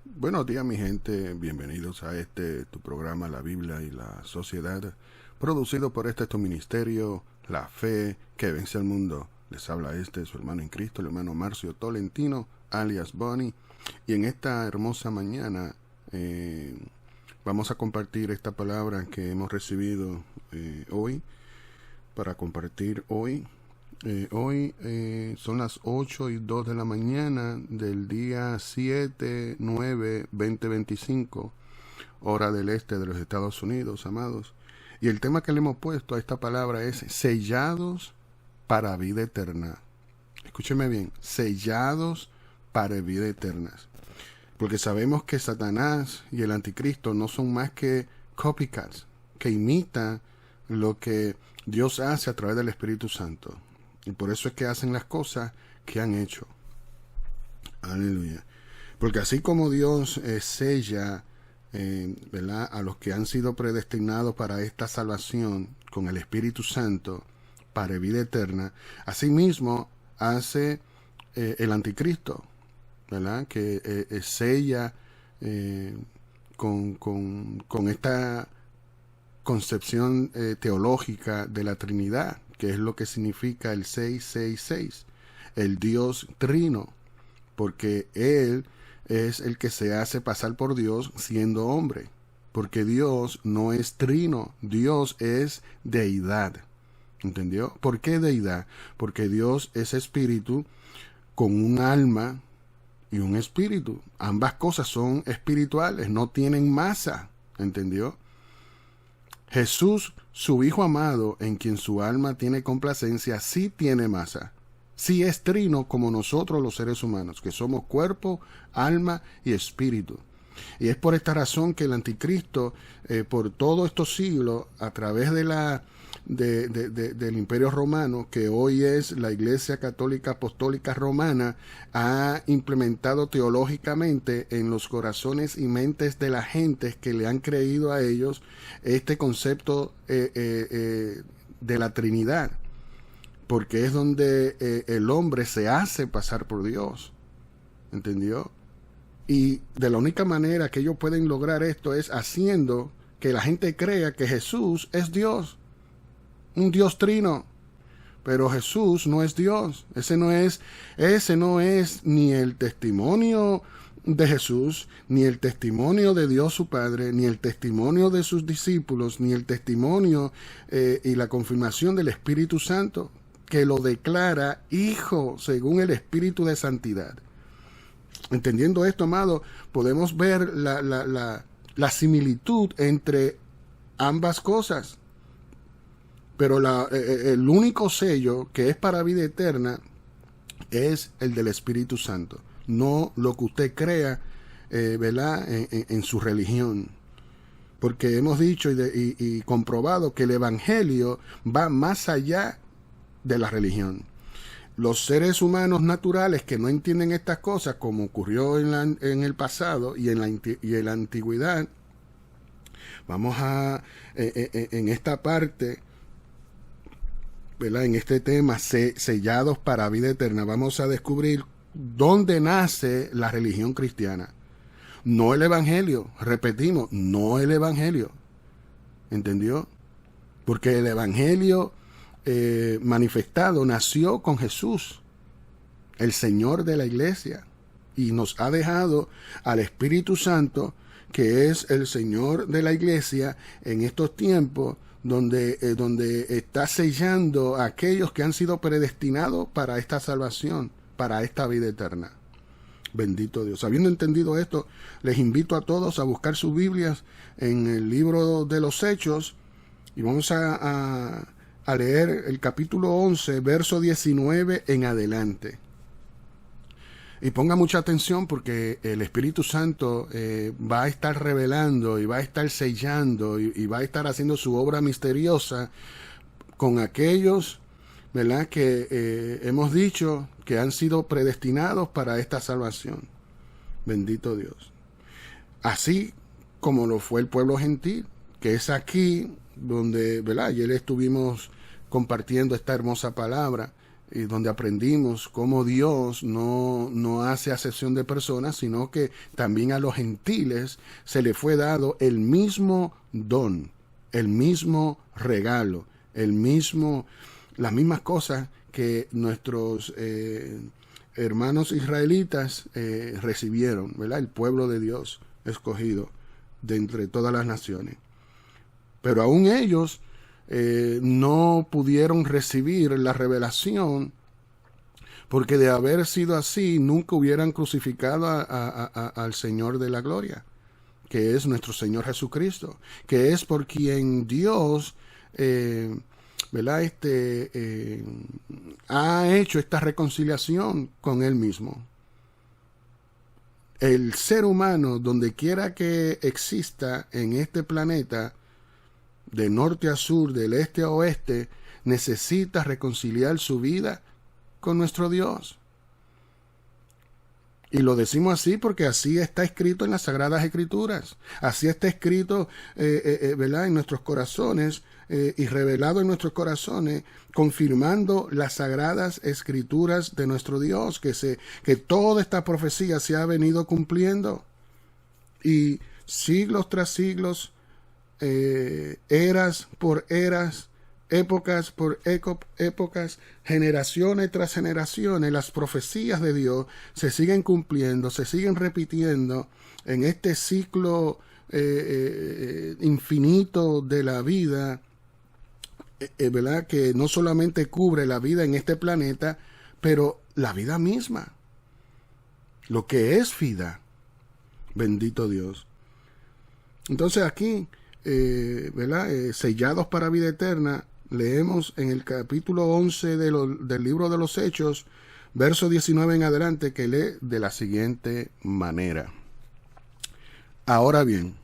Buenos días, mi gente. Bienvenidos a tu programa La Biblia y la Sociedad, producido por tu ministerio, La Fe que Vence al Mundo. Les habla su hermano en Cristo, el hermano Marcio Tolentino, alias Bonnie. Y en esta hermosa mañana vamos a compartir esta palabra que hemos recibido hoy, para compartir hoy. Hoy son las 8:02 de la mañana del día 7/9/2025, hora del este de los Estados Unidos, amados. Y el tema que le hemos puesto a esta palabra es sellados para vida eterna. Escúcheme bien, sellados para vida eterna. Porque sabemos que Satanás y el anticristo no son más que copycats, que imitan lo que Dios hace a través del Espíritu Santo. Y por eso es que hacen las cosas que han hecho. Aleluya. Porque así como Dios sella ¿verdad?, a los que han sido predestinados para esta salvación con el Espíritu Santo para vida eterna, asimismo hace el anticristo, ¿verdad?, que sella con esta concepción teológica de la Trinidad, que es lo que significa el 666, el Dios trino, porque Él es el que se hace pasar por Dios siendo hombre, porque Dios no es trino, Dios es deidad. ¿Entendió? ¿Por qué deidad? Porque Dios es espíritu con un alma y un espíritu. Ambas cosas son espirituales, no tienen masa. ¿Entendió? Jesús, su Hijo amado, en quien su alma tiene complacencia, sí tiene masa. Sí es trino como nosotros los seres humanos, que somos cuerpo, alma y espíritu. Y es por esta razón que el anticristo, por todos estos siglos, a través del Imperio Romano, que hoy es la Iglesia Católica Apostólica Romana, ha implementado teológicamente en los corazones y mentes de la gente que le han creído a ellos este concepto de la Trinidad, porque es donde el hombre se hace pasar por Dios. ¿Entendió? Y de la única manera que ellos pueden lograr esto es haciendo que la gente crea que Jesús es Dios, un Dios trino. Pero Jesús no es Dios. Ese no es ni el testimonio de Jesús, ni el testimonio de Dios su Padre, ni el testimonio de sus discípulos, ni el testimonio y la confirmación del Espíritu Santo, que lo declara Hijo según el Espíritu de Santidad. Entendiendo esto, amado, podemos ver la similitud entre ambas cosas. Pero el único sello que es para vida eterna es el del Espíritu Santo, no lo que usted crea, ¿verdad?, en su religión. Porque hemos dicho y comprobado que el Evangelio va más allá de la religión. Los seres humanos naturales que no entienden estas cosas, como ocurrió en el pasado y en la antigüedad, vamos a, en esta parte, ¿verdad?, en este tema, sellados para vida eterna, vamos a descubrir dónde nace la religión cristiana. No el Evangelio, repetimos, no el Evangelio. ¿Entendió? Porque el Evangelio manifestado nació con Jesús, el Señor de la Iglesia, y nos ha dejado al Espíritu Santo, que es el Señor de la Iglesia en estos tiempos, donde está sellando a aquellos que han sido predestinados para esta salvación, para esta vida eterna. Bendito Dios. Habiendo entendido esto, les invito a todos a buscar sus Biblias en el libro de los Hechos, y vamos a leer el capítulo 11, verso 19 en adelante. Y ponga mucha atención, porque el Espíritu Santo va a estar revelando y va a estar sellando y va a estar haciendo su obra misteriosa con aquellos, ¿verdad?, que hemos dicho que han sido predestinados para esta salvación. Bendito Dios. Así como lo fue el pueblo gentil, que es aquí donde, ¿verdad?, ayer estuvimos compartiendo esta hermosa palabra, y donde aprendimos cómo Dios no hace acepción de personas, sino que también a los gentiles se le fue dado el mismo don, el mismo regalo, las mismas cosas que nuestros hermanos israelitas recibieron, ¿verdad? El pueblo de Dios escogido de entre todas las naciones. Pero aún ellos no pudieron recibir la revelación, porque de haber sido así, nunca hubieran crucificado al Señor de la gloria, que es nuestro Señor Jesucristo, que es por quien Dios ¿verdad? Ha hecho esta reconciliación con Él mismo. El ser humano, donde quiera que exista en este planeta, de norte a sur, del este a oeste, necesita reconciliar su vida con nuestro Dios. Y lo decimos así porque así está escrito en las Sagradas Escrituras. Así está escrito ¿verdad? En nuestros corazones y revelado en nuestros corazones, confirmando las Sagradas Escrituras de nuestro Dios, que toda esta profecía se ha venido cumpliendo. Y siglos tras siglos, eras por eras, épocas por épocas, generaciones tras generaciones, las profecías de Dios se siguen cumpliendo, se siguen repitiendo en este ciclo infinito de la vida, ¿verdad? Que no solamente cubre la vida en este planeta, pero la vida misma, lo que es vida. Bendito Dios. Entonces aquí, ¿verdad? Sellados para vida eterna, leemos en el capítulo 11 del libro de los Hechos, verso 19 en adelante, que lee de la siguiente manera. Ahora bien,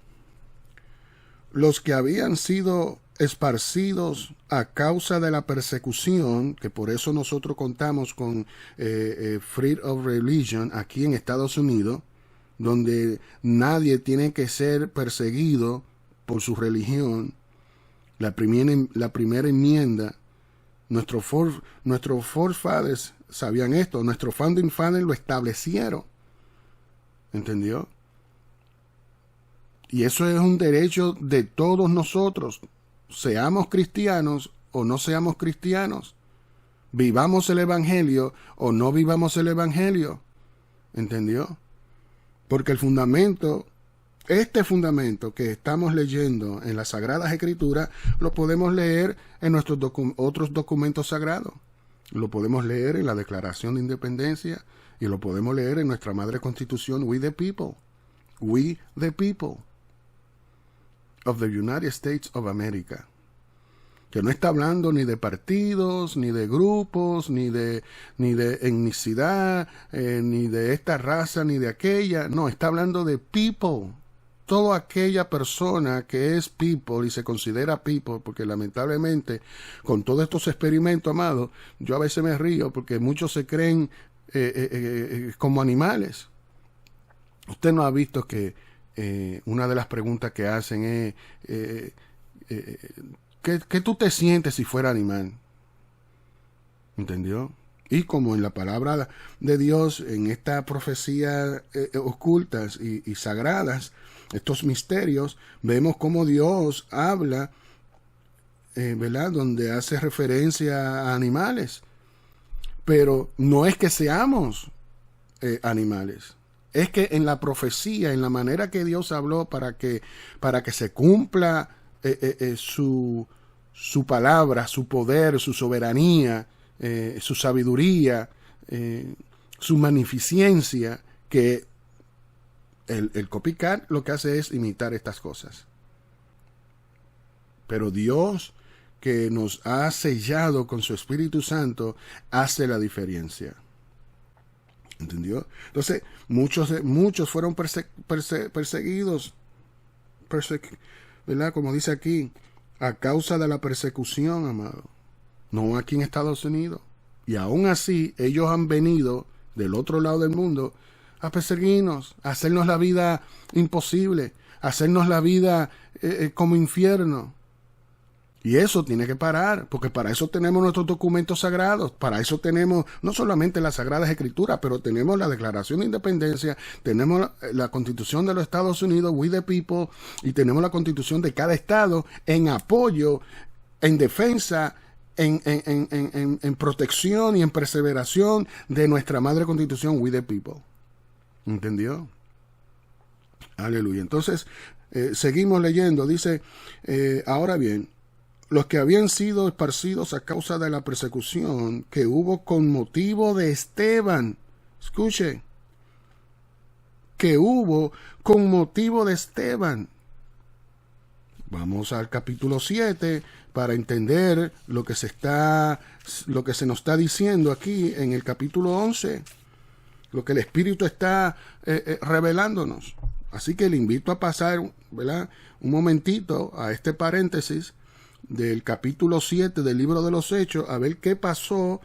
los que habían sido esparcidos a causa de la persecución, que por eso nosotros contamos con Freedom of Religion aquí en Estados Unidos, donde nadie tiene que ser perseguido por su religión. La primera enmienda, nuestros forefathers sabían esto, nuestros founding fathers lo establecieron. ¿Entendió? Y eso es un derecho de todos nosotros, seamos cristianos o no seamos cristianos, vivamos el evangelio o no vivamos el evangelio. ¿Entendió? Porque el fundamento, este fundamento que estamos leyendo en las Sagradas Escrituras, lo podemos leer en nuestros otros documentos sagrados. Lo podemos leer en la Declaración de Independencia y lo podemos leer en nuestra Madre Constitución, We the People. We the People of the United States of America. Que no está hablando ni de partidos, ni de grupos, ni de etnicidad, ni de esta raza, ni de aquella. No, está hablando de people. Toda aquella persona que es people y se considera people, porque lamentablemente con todos estos experimentos, amados, yo a veces me río porque muchos se creen como animales. Usted no ha visto que una de las preguntas que hacen es ¿qué tú te sientes si fuera animal? ¿Entendió? Y como en la palabra de Dios, en esta profecía ocultas y sagradas, estos misterios, vemos cómo Dios habla, ¿verdad? Donde hace referencia a animales. Pero no es que seamos animales. Es que en la profecía, en la manera que Dios habló para que se cumpla su palabra, su poder, su soberanía, su sabiduría, su magnificencia, que el copycat lo que hace es imitar estas cosas. Pero Dios, que nos ha sellado con su Espíritu Santo, hace la diferencia. ¿Entendió? Entonces, muchos fueron perseguidos, ¿verdad? Como dice aquí, a causa de la persecución, amado. No aquí en Estados Unidos. Y aún así, ellos han venido del otro lado del mundo a perseguirnos, a hacernos la vida imposible, a hacernos la vida como infierno. Y eso tiene que parar, porque para eso tenemos nuestros documentos sagrados, para eso tenemos no solamente las Sagradas Escrituras, pero tenemos la Declaración de Independencia, tenemos la Constitución de los Estados Unidos, We the People, y tenemos la Constitución de cada estado en apoyo, en defensa, en protección y en perseveración de nuestra Madre Constitución, We the People. ¿Entendió? Aleluya. Entonces, seguimos leyendo. Dice, ahora bien, los que habían sido esparcidos a causa de la persecución que hubo con motivo de Esteban, escuche, que hubo con motivo de Esteban. Vamos al capítulo 7 para entender lo que se nos está diciendo aquí en el capítulo 11, lo que el Espíritu está revelándonos. Así que le invito a pasar, ¿verdad?, un momentito a este paréntesis del capítulo 7 del libro de los Hechos, a ver qué pasó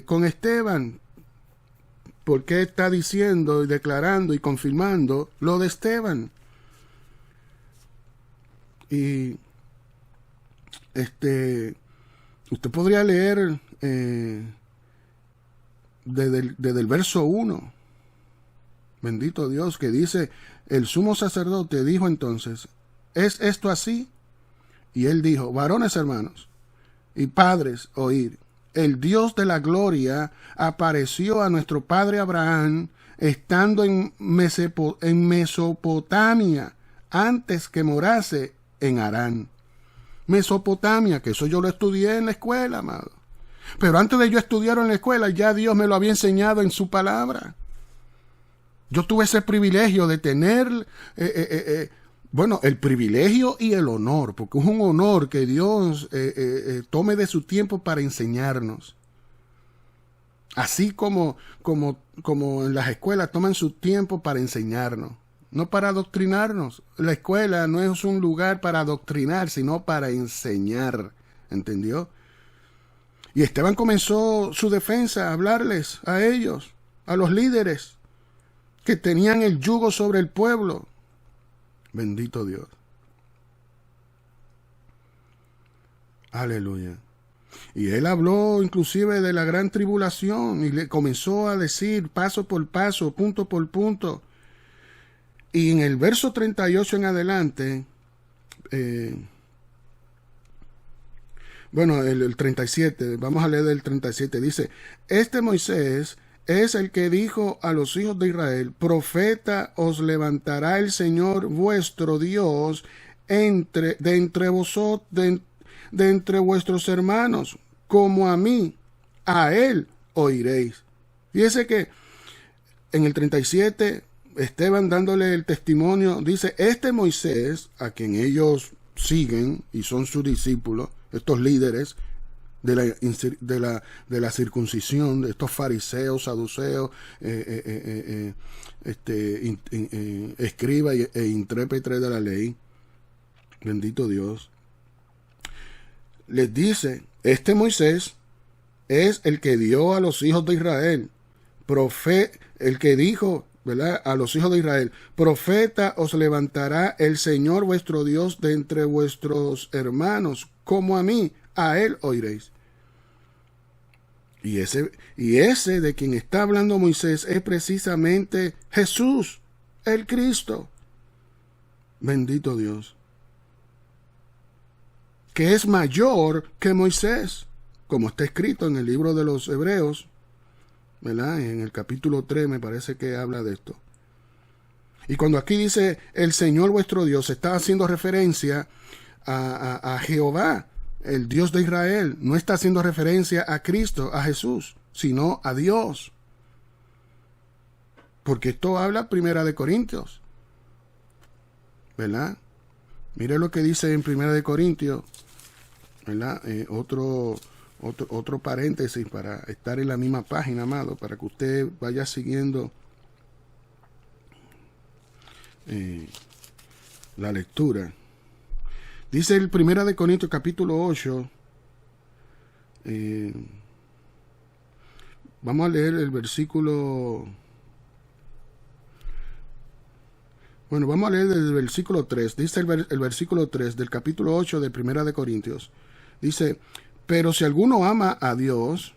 con Esteban. ¿Por qué está diciendo y declarando y confirmando lo de Esteban? Y usted podría leer desde el verso 1. Bendito Dios, que dice, el sumo sacerdote dijo entonces, ¿es esto así? Y él dijo, varones hermanos y padres, oíd, el Dios de la gloria apareció a nuestro padre Abraham estando en Mesopotamia, antes que morase en Harán. Mesopotamia, que eso yo lo estudié en la escuela, amado. Pero antes de yo estudiar en la escuela, ya Dios me lo había enseñado en su palabra. Yo tuve ese privilegio de tener, el privilegio y el honor, porque es un honor que Dios tome de su tiempo para enseñarnos. Así como en las escuelas toman su tiempo para enseñarnos, no para adoctrinarnos. La escuela no es un lugar para adoctrinar, sino para enseñar, ¿entendió? Y Esteban comenzó su defensa a hablarles a ellos, a los líderes que tenían el yugo sobre el pueblo. Bendito Dios. Aleluya. Y él habló inclusive de la gran tribulación y le comenzó a decir paso por paso, punto por punto. Y en el verso 38 en adelante, el 37, vamos a leer del 37, dice, este Moisés es el que dijo a los hijos de Israel, profeta os levantará el Señor vuestro Dios de entre vuestros hermanos, como a mí, a él oiréis. Fíjese que en el 37, Esteban dándole el testimonio, dice, este Moisés, a quien ellos siguen y son sus discípulos, estos líderes de la circuncisión, de estos fariseos, saduceos, escriba e intérprete de la ley, bendito Dios, les dice, este Moisés es el que dio a los hijos de Israel, el que dijo, ¿verdad?, a los hijos de Israel, profeta os levantará el Señor vuestro Dios de entre vuestros hermanos, como a mí, a él oiréis. Y ese de quien está hablando Moisés es precisamente Jesús, el Cristo. Bendito Dios. Que es mayor que Moisés, como está escrito en el libro de los Hebreos, ¿verdad? En el capítulo 3 me parece que habla de esto. Y cuando aquí dice el Señor vuestro Dios, está haciendo referencia a Jehová, el Dios de Israel. No está haciendo referencia a Cristo, a Jesús, sino a Dios. Porque esto habla Primera de Corintios, ¿verdad? Mire lo que dice en Primera de Corintios, ¿verdad? Otro paréntesis para estar en la misma página, amado, para que usted vaya siguiendo la lectura. Dice el Primera de Corintios capítulo 8, vamos a leer el versículo Bueno, vamos a leer desde el versículo 3. Dice el versículo 3 del capítulo 8 de Primera de Corintios. Dice, pero si alguno ama a Dios,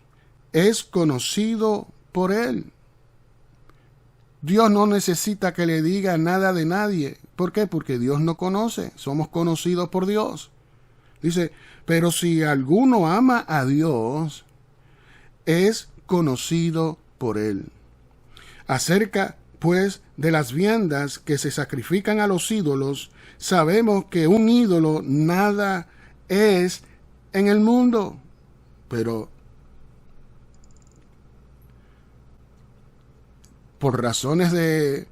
es conocido por él. Dios no necesita que le diga nada de nadie. ¿Por qué? Porque Dios no conoce. Somos conocidos por Dios. Dice, pero si alguno ama a Dios, es conocido por él. Acerca, pues, de las viandas que se sacrifican a los ídolos, sabemos que un ídolo nada es en el mundo. Pero por razones de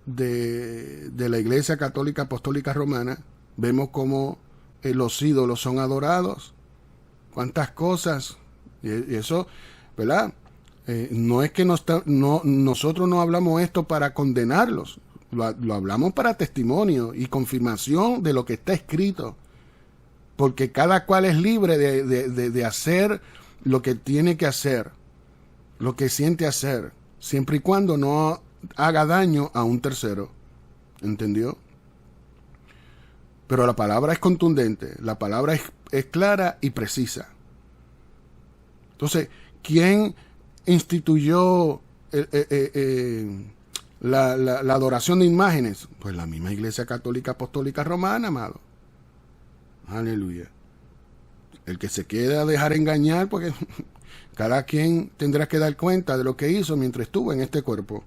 la Iglesia Católica Apostólica Romana, vemos cómo los ídolos son adorados. Cuántas cosas. Y eso, ¿verdad? No es que nosotros no hablamos esto para condenarlos. Lo hablamos para testimonio y confirmación de lo que está escrito. Porque cada cual es libre de hacer lo que tiene que hacer, lo que siente hacer, siempre y cuando no haga daño a un tercero. ¿Entendió? Pero la palabra es contundente, la palabra es clara y precisa. Entonces, ¿quién instituyó la adoración de imágenes? Pues la misma Iglesia Católica Apostólica Romana, amado. Aleluya. El que se quiera dejar engañar, porque cada quien tendrá que dar cuenta de lo que hizo mientras estuvo en este cuerpo.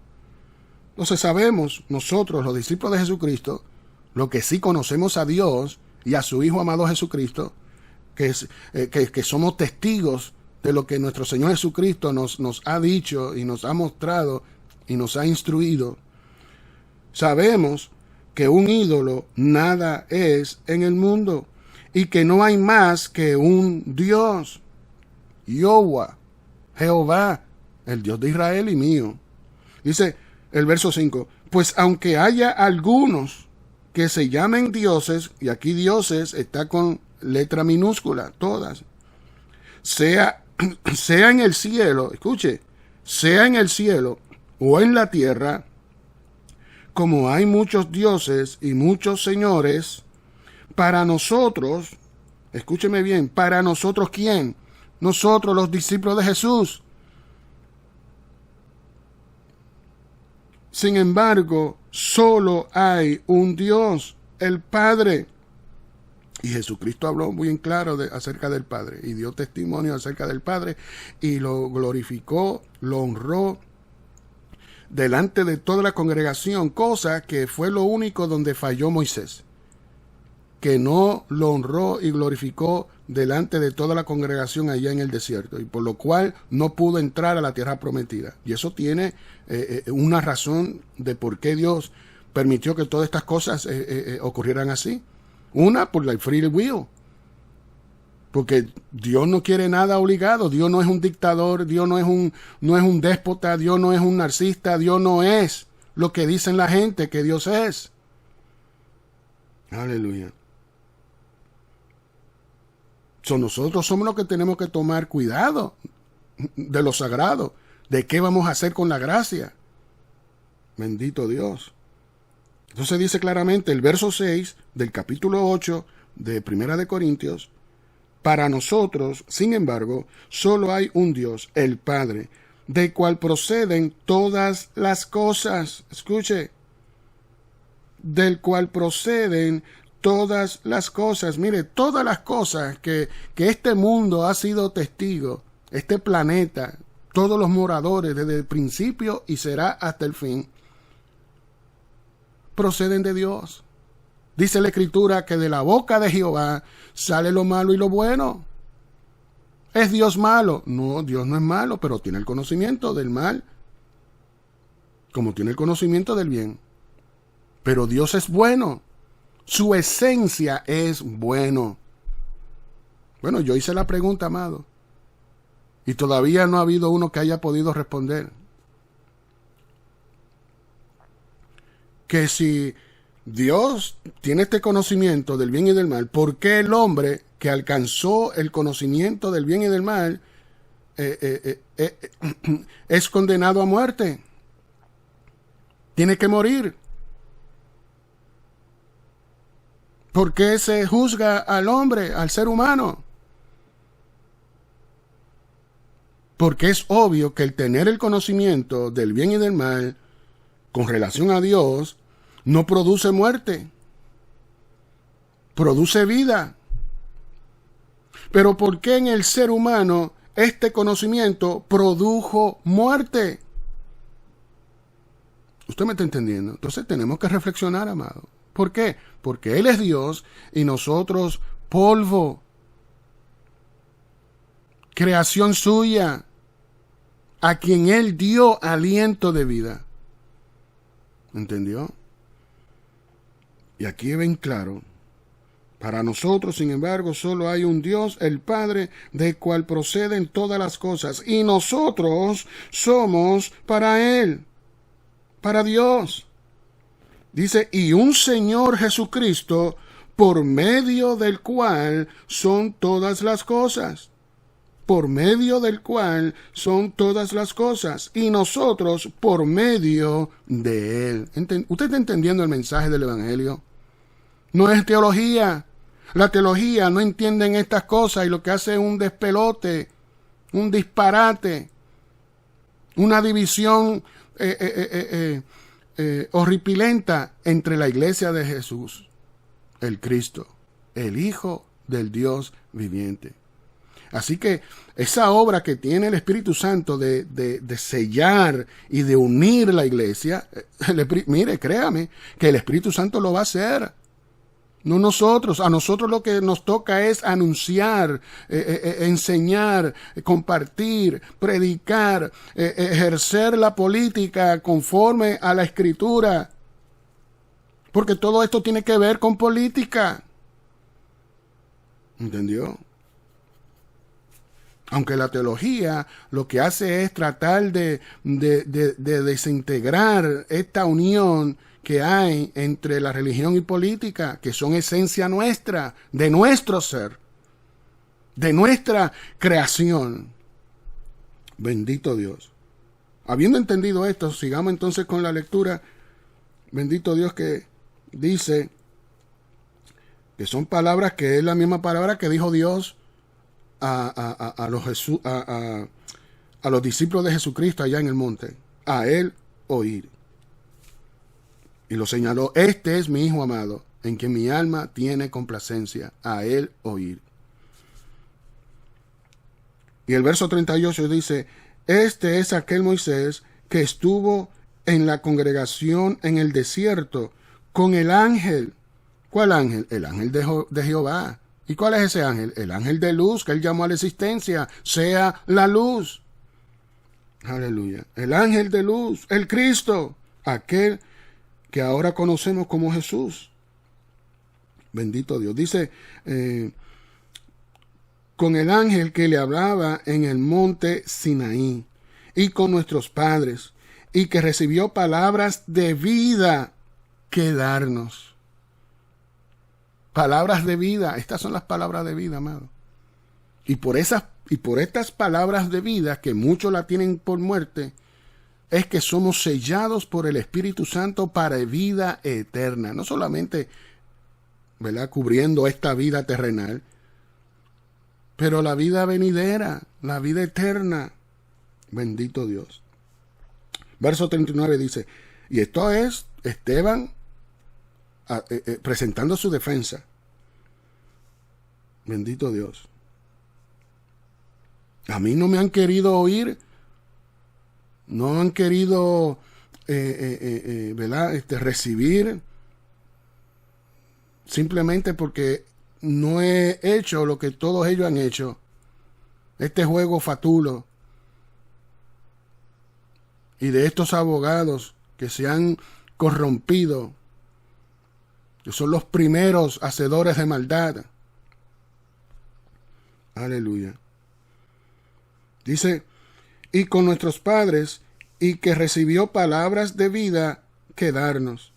Entonces sabemos, nosotros, los discípulos de Jesucristo, lo que sí conocemos a Dios y a su Hijo amado Jesucristo, que somos testigos de lo que nuestro Señor Jesucristo nos ha dicho y nos ha mostrado y nos ha instruido. Sabemos que un ídolo nada es en el mundo y que no hay más que un Dios, Jehová, el Dios de Israel y mío. Dice el verso 5, pues aunque haya algunos que se llamen dioses, y aquí dioses está con letra minúscula, todas, sea en el cielo, escuche, sea en el cielo o en la tierra, como hay muchos dioses y muchos señores, para nosotros, escúcheme bien, para nosotros, ¿quién? Nosotros, los discípulos de Jesús. Sin embargo, solo hay un Dios, el Padre. Y Jesucristo habló muy en claro acerca del Padre y dio testimonio acerca del Padre y lo glorificó, lo honró delante de toda la congregación, cosa que fue lo único donde falló Moisés, que no lo honró y glorificó delante de toda la congregación allá en el desierto, y por lo cual no pudo entrar a la tierra prometida. Y eso tiene una razón de por qué Dios permitió que todas estas cosas ocurrieran así. Una, por la free will. Porque Dios no quiere nada obligado. Dios no es un dictador, Dios no es un déspota, Dios no es un narcisista, Dios no es lo que dicen la gente que Dios es. Aleluya. Nosotros somos los que tenemos que tomar cuidado de lo sagrado, de qué vamos a hacer con la gracia. Bendito Dios. Entonces dice claramente el verso 6 del capítulo 8 de Primera de Corintios, para nosotros, sin embargo, solo hay un Dios, el Padre, del cual proceden todas las cosas. Escuche, del cual proceden todas las cosas. Mire, todas las cosas que este mundo ha sido testigo, este planeta, todos los moradores desde el principio y será hasta el fin, proceden de Dios. Dice la Escritura que de la boca de Jehová sale lo malo y lo bueno. ¿Es Dios malo? No, Dios no es malo, pero tiene el conocimiento del mal, como tiene el conocimiento del bien. Pero Dios es bueno. Su esencia es bueno. Bueno, yo hice la pregunta, amado, y todavía no ha habido uno que haya podido responder. Que si Dios tiene este conocimiento del bien y del mal, ¿por qué el hombre que alcanzó el conocimiento del bien y del mal es condenado a muerte? Tiene que morir. ¿Por qué se juzga al hombre, al ser humano? Porque es obvio que el tener el conocimiento del bien y del mal con relación a Dios no produce muerte, produce vida. Pero ¿por qué en el ser humano este conocimiento produjo muerte? Usted me está entendiendo. Entonces tenemos que reflexionar, amado. ¿Por qué? Porque Él es Dios y nosotros polvo. Creación suya, a quien Él dio aliento de vida. ¿Entendió? Y aquí ven claro. Para nosotros, sin embargo, solo hay un Dios, el Padre, del cual proceden todas las cosas. Y nosotros somos para Él, para Dios. Dice, y un Señor Jesucristo, por medio del cual son todas las cosas. Por medio del cual son todas las cosas. Y nosotros por medio de Él. ¿Usted está entendiendo el mensaje del Evangelio? No es teología. La teología no entiende estas cosas y lo que hace es un despelote, un disparate, una división horripilenta entre la iglesia de Jesús, el Cristo, el Hijo del Dios viviente. Así que esa obra que tiene el Espíritu Santo de sellar y de unir la iglesia, mire, créame, que el Espíritu Santo lo va a hacer. No nosotros. A nosotros lo que nos toca es anunciar, enseñar, compartir, predicar, ejercer la política conforme a la Escritura. Porque todo esto tiene que ver con política. ¿Entendió? Aunque la teología lo que hace es tratar de desintegrar esta unión que hay entre la religión y política, que son esencia nuestra, de nuestro ser, de nuestra creación. Bendito Dios. Habiendo entendido esto, sigamos entonces con la lectura. Bendito Dios, que dice que son palabras que es la misma palabra que dijo Dios a los discípulos de Jesucristo allá en el monte. A Él oír. Y lo señaló, este es mi Hijo amado, en quien mi alma tiene complacencia, a Él oír. Y el verso 38 dice, este es aquel Moisés que estuvo en la congregación en el desierto con el ángel. ¿Cuál ángel? El ángel de Jehová. ¿Y cuál es ese ángel? El ángel de luz que Él llamó a la existencia, sea la luz. Aleluya. El ángel de luz, el Cristo, aquel que ahora conocemos como Jesús. Bendito Dios. Dice, con el ángel que le hablaba en el monte Sinaí, y con nuestros padres, y que recibió palabras de vida que darnos. Palabras de vida. Estas son las palabras de vida, amado. Y por estas palabras de vida, que muchos la tienen por muerte, es que somos sellados por el Espíritu Santo para vida eterna. No solamente, ¿verdad?, cubriendo esta vida terrenal, pero la vida venidera, la vida eterna. Bendito Dios. Verso 39 dice, y esto es Esteban presentando su defensa. Bendito Dios. A mí no me han querido oír. No han querido ¿verdad?, recibir, simplemente porque no he hecho lo que todos ellos han hecho. Este juego fatulo. Y de estos abogados que se han corrompido, que son los primeros hacedores de maldad. Aleluya. Dice, y con nuestros padres, y que recibió palabras de vida que darnos,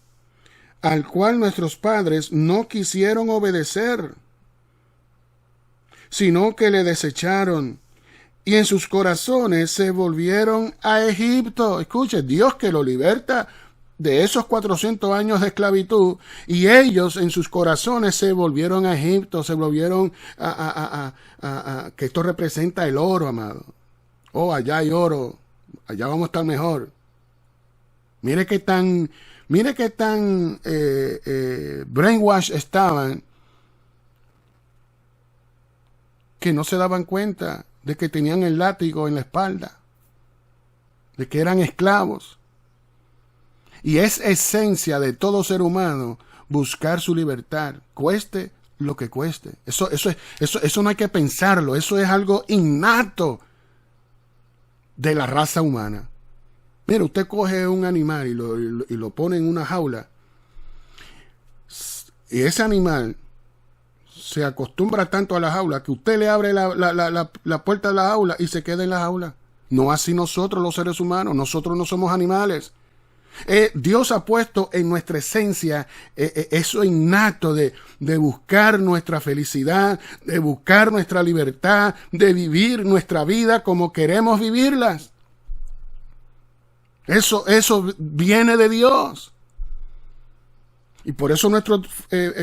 al cual nuestros padres no quisieron obedecer, sino que le desecharon, y en sus corazones se volvieron a Egipto. Escuche, Dios que lo liberta de esos 400 años de esclavitud, y ellos en sus corazones se volvieron a Egipto, se volvieron que esto representa el oro, amado. Oh, allá hay oro, allá vamos a estar mejor. Mire qué tan brainwash estaban, que no se daban cuenta de que tenían el látigo en la espalda, de que eran esclavos. Y es esencia de todo ser humano buscar su libertad, cueste lo que cueste. Eso no hay que pensarlo, eso es algo innato de la raza humana. Mira, usted coge un animal y lo pone en una jaula, y ese animal se acostumbra tanto a la jaula que usted le abre la puerta de la jaula y se queda en la jaula. No así nosotros los seres humanos, nosotros no somos animales. Dios ha puesto en nuestra esencia eso innato de buscar nuestra felicidad, de buscar nuestra libertad, de vivir nuestra vida como queremos vivirlas. Eso viene de Dios. Y por eso nuestros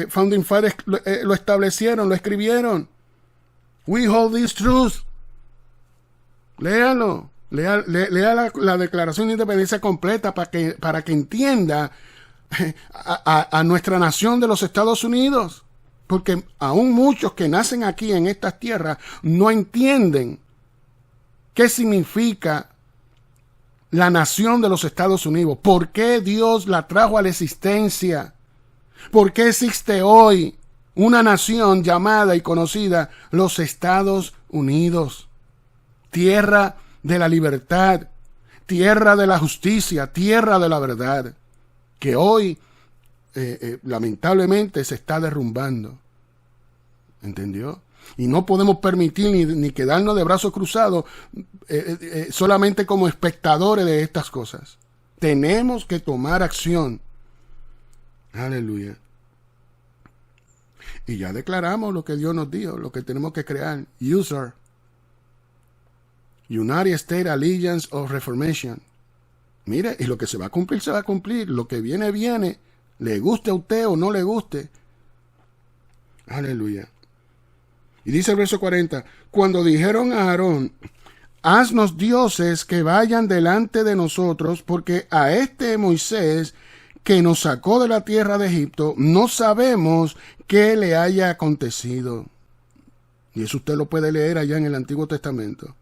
Founding Fathers lo establecieron, lo escribieron. We hold this truth. Léalo. Lea la Declaración de Independencia completa para que entienda a nuestra nación de los Estados Unidos. Porque aún muchos que nacen aquí en estas tierras no entienden qué significa la nación de los Estados Unidos. ¿Por qué Dios la trajo a la existencia? ¿Por qué existe hoy una nación llamada y conocida los Estados Unidos? Tierra de la libertad, tierra de la justicia, tierra de la verdad, que hoy lamentablemente se está derrumbando. ¿Entendió? Y no podemos permitir ni quedarnos de brazos cruzados solamente como espectadores de estas cosas. Tenemos que tomar acción. Aleluya. Y ya declaramos lo que Dios nos dio, lo que tenemos que crear. User. United States Alliance of Reformation. Mire, y lo que se va a cumplir, se va a cumplir. Lo que viene, viene. Le guste a usted o no le guste. Aleluya. Y dice el verso 40. Cuando dijeron a Aarón, haznos dioses que vayan delante de nosotros, porque a este Moisés que nos sacó de la tierra de Egipto, no sabemos qué le haya acontecido. Y eso usted lo puede leer allá en el Antiguo Testamento.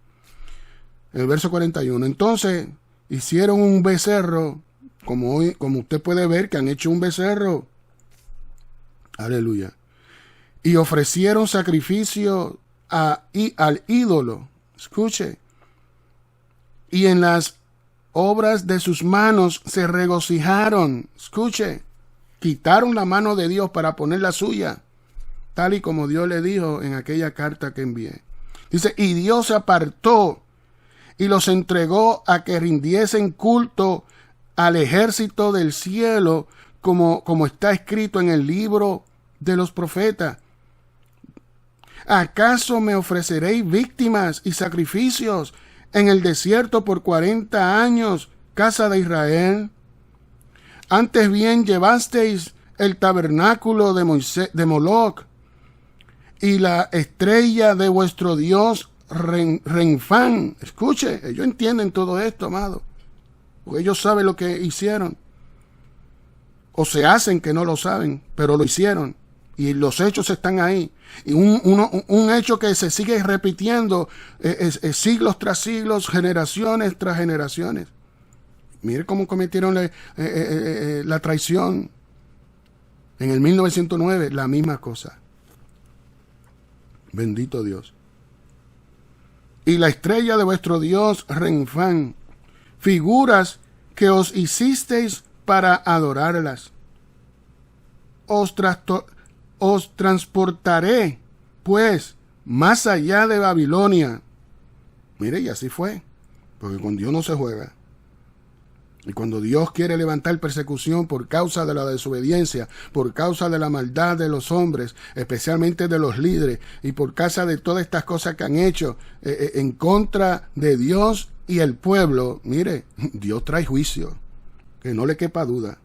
En el verso 41. Entonces hicieron un becerro, como usted puede ver que han hecho un becerro. Aleluya. Y ofrecieron sacrificio al ídolo. Escuche. Y en las obras de sus manos se regocijaron. Escuche. Quitaron la mano de Dios para poner la suya, tal y como Dios le dijo en aquella carta que envié. Dice, y Dios se apartó y los entregó a que rindiesen culto al ejército del cielo, como está escrito en el libro de los profetas. ¿Acaso me ofreceréis víctimas y sacrificios en el desierto por 40 años, casa de Israel? Antes bien llevasteis el tabernáculo de Moloc y la estrella de vuestro Dios Renfán. Escuche, ellos entienden todo esto, amado, porque ellos saben lo que hicieron, o se hacen que no lo saben, pero lo hicieron, y los hechos están ahí. Y un hecho que se sigue repitiendo siglos tras siglos, generaciones tras generaciones. Mire cómo cometieron la traición en el 1909, la misma cosa. Bendito Dios. Y la estrella de vuestro Dios Renfán, figuras que os hicisteis para adorarlas. Os transportaré, pues, más allá de Babilonia. Mire, y así fue, porque con Dios no se juega. Y cuando Dios quiere levantar persecución por causa de la desobediencia, por causa de la maldad de los hombres, especialmente de los líderes, y por causa de todas estas cosas que han hecho en contra de Dios y el pueblo, mire, Dios trae juicio. que no le quepa duda.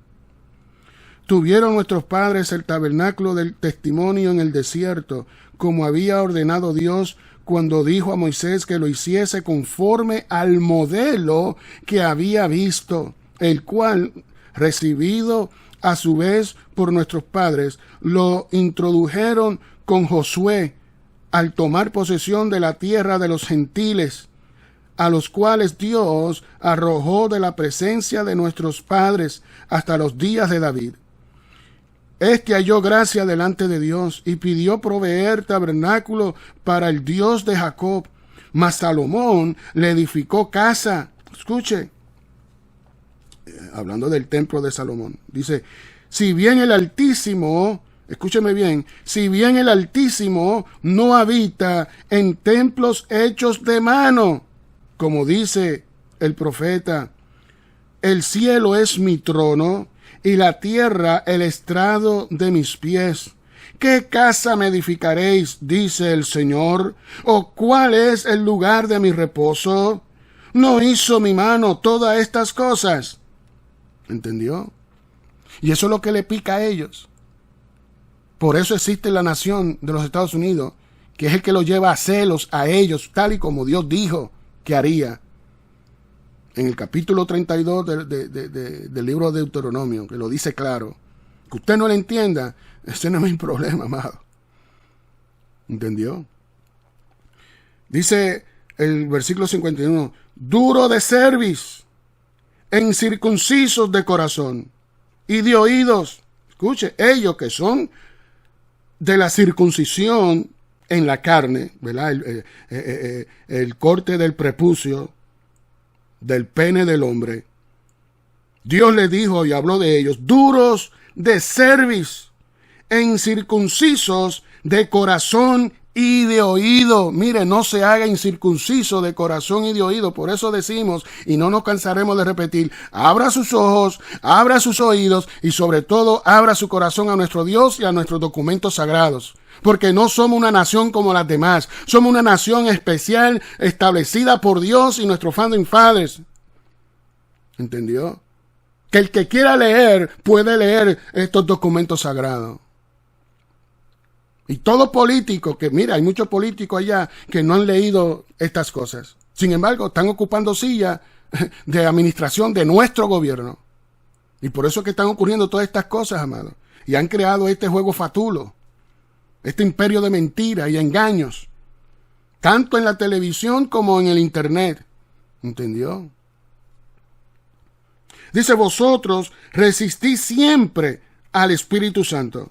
Tuvieron nuestros padres el tabernáculo del testimonio en el desierto, como había ordenado Dios cuando dijo a Moisés que lo hiciese conforme al modelo que había visto, el cual, recibido a su vez por nuestros padres, lo introdujeron con Josué al tomar posesión de la tierra de los gentiles, a los cuales Dios arrojó de la presencia de nuestros padres hasta los días de David. Este halló gracia delante de Dios y pidió proveer tabernáculo para el Dios de Jacob. Mas Salomón le edificó casa. Escuche, hablando del templo de Salomón, dice, si bien el Altísimo, escúcheme bien, si bien el Altísimo no habita en templos hechos de mano, como dice el profeta, el cielo es mi trono y la tierra el estrado de mis pies. ¿Qué casa me edificaréis? Dice el Señor. ¿O cuál es el lugar de mi reposo? ¿No hizo mi mano todas estas cosas? ¿Entendió? Y eso es lo que le pica a ellos. Por eso existe la nación de los Estados Unidos, que es el que los lleva a celos a ellos, tal y como Dios dijo que haría. En el capítulo 32 del libro de Deuteronomio, que lo dice claro. Que usted no lo entienda, ese no es mi problema, amado. ¿Entendió? Dice el versículo 51, duro de cerviz, incircuncisos de corazón y de oídos. Escuche, ellos que son de la circuncisión en la carne, ¿verdad? El corte del prepucio, del pene del hombre. Dios le dijo y habló de ellos, duros de cerviz, incircuncisos de corazón y de oído. Mire, no se haga incircunciso de corazón y de oído. Por eso decimos, y no nos cansaremos de repetir, abra sus ojos, abra sus oídos y sobre todo abra su corazón a nuestro Dios y a nuestros documentos sagrados. Porque no somos una nación como las demás. Somos una nación especial establecida por Dios y nuestros founding fathers. ¿Entendió? Que el que quiera leer puede leer estos documentos sagrados. Y todo político, que mira, hay muchos políticos allá que no han leído estas cosas. Sin embargo, están ocupando sillas de administración de nuestro gobierno. Y por eso es que están ocurriendo todas estas cosas, amados. Y han creado este juego fatulo. Este imperio de mentiras y engaños, tanto en la televisión como en el internet. ¿Entendió? Dice, vosotros resistís siempre al Espíritu Santo.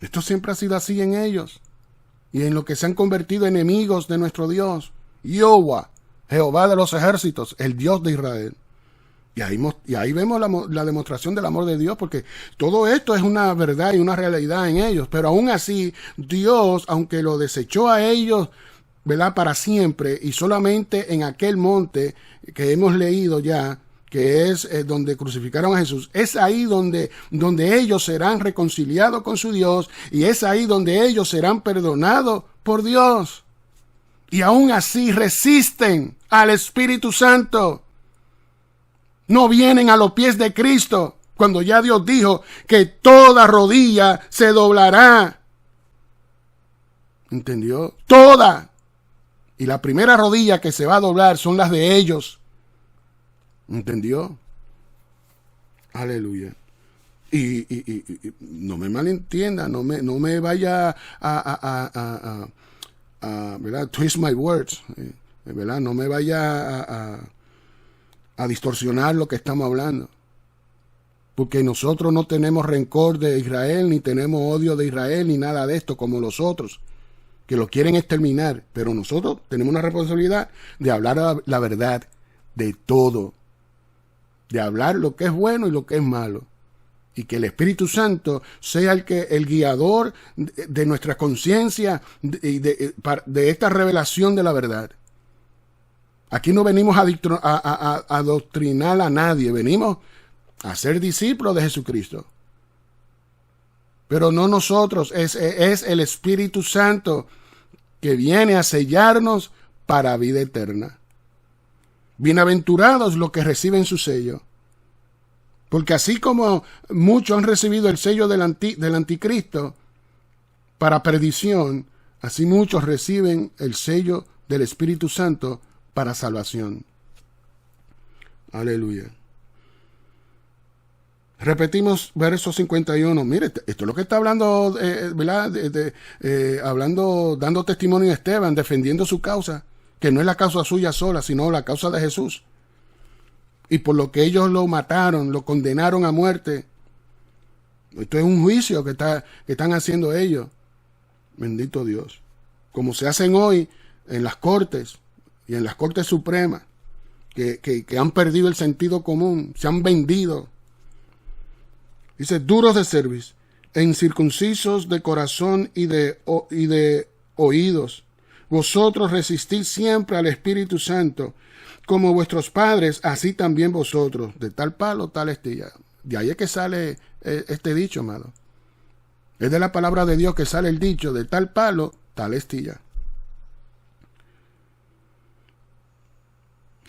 Esto siempre ha sido así en ellos y en lo que se han convertido enemigos de nuestro Dios, Jehová de los ejércitos, el Dios de Israel. Y ahí vemos la demostración del amor de Dios, porque todo esto es una verdad y una realidad en ellos. Pero aún así, Dios, aunque lo desechó a ellos, ¿verdad?, para siempre, y solamente en aquel monte que hemos leído ya, que es donde crucificaron a Jesús, es ahí donde ellos serán reconciliados con su Dios, y es ahí donde ellos serán perdonados por Dios. Y aún así resisten al Espíritu Santo. No vienen a los pies de Cristo, cuando ya Dios dijo que toda rodilla se doblará. ¿Entendió? Toda. Y la primera rodilla que se va a doblar son las de ellos. ¿Entendió? Aleluya. Y no me malentienda, no me vaya a ¿verdad? Twist my words, ¿verdad? No me vaya a distorsionar lo que estamos hablando. Porque nosotros no tenemos rencor de Israel, ni tenemos odio de Israel, ni nada de esto, como los otros, que lo quieren exterminar. Pero nosotros tenemos una responsabilidad de hablar la verdad de todo. De hablar lo que es bueno y lo que es malo. Y que el Espíritu Santo sea el guiador de nuestra conciencia y de esta revelación de la verdad. Aquí no venimos a adoctrinar a nadie, venimos a ser discípulos de Jesucristo. Pero no nosotros, es el Espíritu Santo que viene a sellarnos para vida eterna. Bienaventurados los que reciben su sello. Porque así como muchos han recibido el sello del anticristo para perdición, así muchos reciben el sello del Espíritu Santo para salvación. Aleluya. Repetimos verso 51. Mire, esto es lo que está hablando, ¿verdad? Hablando, dando testimonio a Esteban, defendiendo su causa, que no es la causa suya sola, sino la causa de Jesús. Y por lo que ellos lo mataron, lo condenaron a muerte. Esto es un juicio que están haciendo ellos. Bendito Dios. Como se hacen hoy en las cortes y en las cortes supremas, que han perdido el sentido común, se han vendido. Dice, duros de cerviz, incircuncisos de corazón y de oídos. Vosotros resistís siempre al Espíritu Santo, como vuestros padres, así también vosotros. De tal palo, tal astilla. De ahí es que sale este dicho, amado. Es de la palabra de Dios que sale el dicho, de tal palo, tal astilla.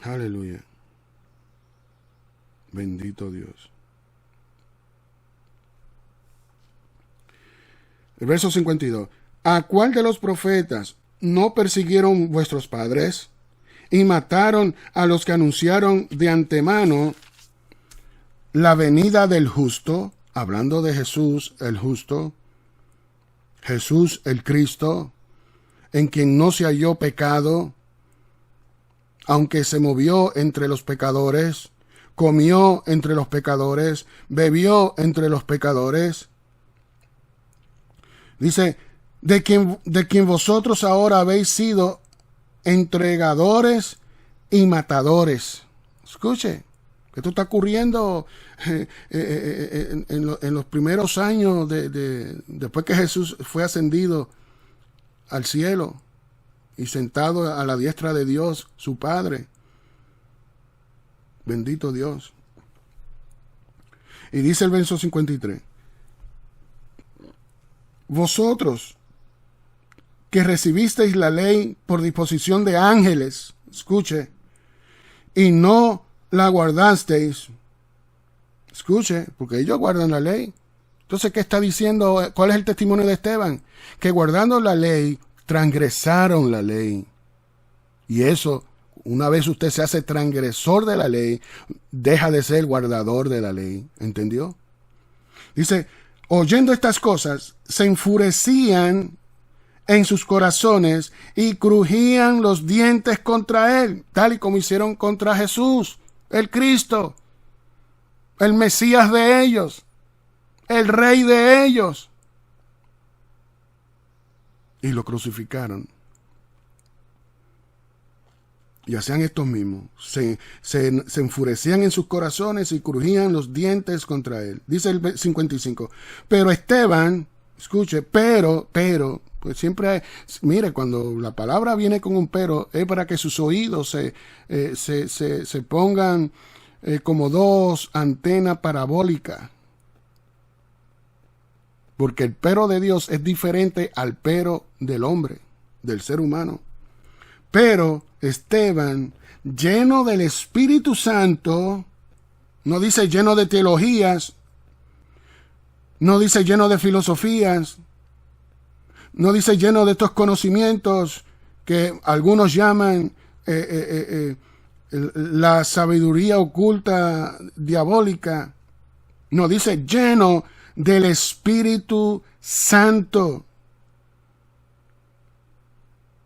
Aleluya. Bendito Dios. El verso 52. ¿A cuál de los profetas no persiguieron vuestros padres y mataron a los que anunciaron de antemano la venida del justo? Hablando de Jesús, el justo. Jesús, el Cristo, en quien no se halló pecado, aunque se movió entre los pecadores, comió entre los pecadores, bebió entre los pecadores. Dice, de quien vosotros ahora habéis sido entregadores y matadores. Escuche, que esto está ocurriendo en los primeros años después que Jesús fue ascendido al cielo y sentado a la diestra de Dios, su Padre. Bendito Dios. Y dice el verso 53. Vosotros que recibisteis la ley por disposición de ángeles, escuche, y no la guardasteis, escuche, porque ellos guardan la ley. Entonces, ¿qué está diciendo? ¿Cuál es el testimonio de Esteban? Que guardando la ley, transgresaron la ley. Y eso, una vez usted se hace transgresor de la ley, deja de ser guardador de la ley. ¿Entendió? Dice, oyendo estas cosas, se enfurecían en sus corazones y crujían los dientes contra él, tal y como hicieron contra Jesús, el Cristo, el Mesías de ellos, el Rey de ellos. Y lo crucificaron. Y hacían estos mismos. Se enfurecían en sus corazones y crujían los dientes contra él. Dice el 55. Pero Esteban, escuche, pero, pues siempre hay, mire, cuando la palabra viene con un pero, es para que sus oídos se pongan como dos antenas parabólicas. Porque el pero de Dios es diferente al pero del hombre, del ser humano. Pero Esteban, lleno del Espíritu Santo, no dice lleno de teologías, no dice lleno de filosofías, no dice lleno de estos conocimientos que algunos llaman la sabiduría oculta diabólica. No, dice lleno del Espíritu Santo,